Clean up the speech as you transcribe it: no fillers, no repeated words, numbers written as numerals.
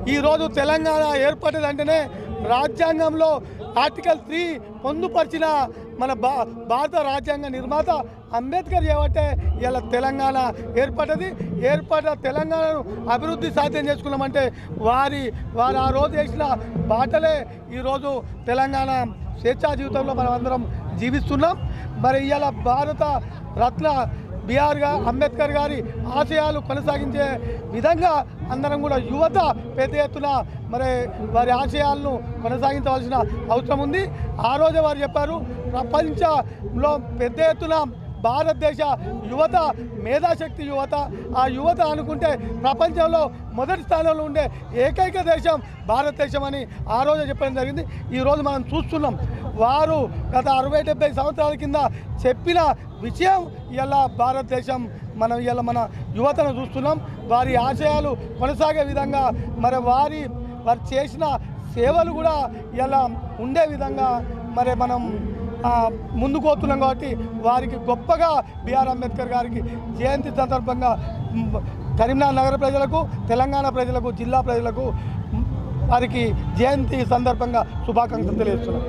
ఈరోజు తెలంగాణ ఏర్పడ్డదంటేనే రాజ్యాంగంలో ఆర్టికల్ 3 పొందుపరిచిన మన భారత రాజ్యాంగ నిర్మాత అంబేద్కర్ చేయబట్టే ఇలా తెలంగాణ ఏర్పడ్డ తెలంగాణను అభివృద్ధి సాధ్యం చేసుకున్నామంటే వారు ఆ రోజు వేసిన బాటలే ఈరోజు తెలంగాణ స్వేచ్ఛా జీవితంలో మనం అందరం జీవిస్తున్నాం. మరి ఇవాళ భారత రత్న అంబేద్కర్ గారి ఆశయాలు కొనసాగించే విధంగా అందరం కూడా యువత పెద్ద ఎత్తున మరి వారి ఆశయాలను కొనసాగించవలసిన అవసరం ఉంది. ఆ రోజే వారు చెప్పారు, ప్రపంచంలో పెద్ద ఎత్తున భారతదేశ యువత మేధాశక్తి యువత, ఆ యువత అనుకుంటే ప్రపంచంలో మొదటి స్థానంలో ఉండే ఏకైక దేశం భారతదేశం అని ఆ రోజే చెప్పడం జరిగింది. ఈరోజు మనం చూస్తున్నాం, వారు గత 60-70 సంవత్సరాల కింద చెప్పిన విషయం ఇలా భారతదేశం మనం ఇలా మన యువతను చూస్తున్నాం. వారి ఆశయాలు కొనసాగే విధంగా మరి వారు చేసిన సేవలు కూడా ఇలా ఉండే విధంగా మరి మనం ముందుకు పోతున్నాం. కాబట్టి వారికి గొప్పగా అంబేద్కర్ గారికి జయంతి సందర్భంగా కరీంనగర్ నగర ప్రజలకు, తెలంగాణ ప్రజలకు, జిల్లా ప్రజలకు వారికి జయంతి సందర్భంగా శుభాకాంక్షలు తెలియజేస్తున్నాం.